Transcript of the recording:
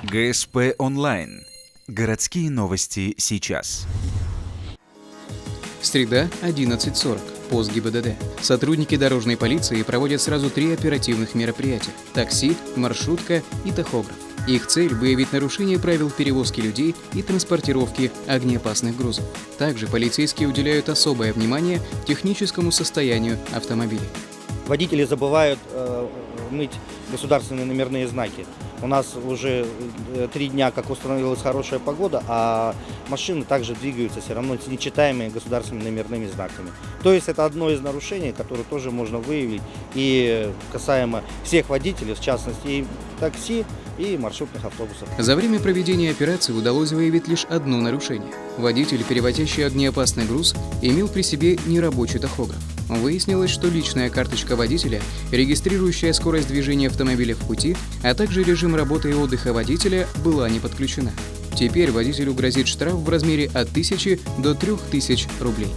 ГСП онлайн. Городские новости сейчас. Среда, 11:40. Пост ГИБДД. Сотрудники дорожной полиции проводят сразу 3 оперативных мероприятия – такси, маршрутка и тахограф. Их цель – выявить нарушение правил перевозки людей и транспортировки огнеопасных грузов. Также полицейские уделяют особое внимание техническому состоянию автомобилей. Водители забывают мыть государственные номерные знаки. У нас уже 3 дня, как установилась хорошая погода, а машины также двигаются все равно с нечитаемыми государственными номерными знаками. То есть это одно из нарушений, которое тоже можно выявить и касаемо всех водителей, в частности и такси, и маршрутных автобусов. За время проведения операции удалось выявить лишь одно нарушение. Водитель, перевозящий огнеопасный груз, имел при себе нерабочий тахограф. Выяснилось, что личная карточка водителя, регистрирующая скорость движения автомобиля в пути, а также режим работы и отдыха водителя, была не подключена. Теперь водителю грозит штраф в размере от 1000 до 3000 рублей.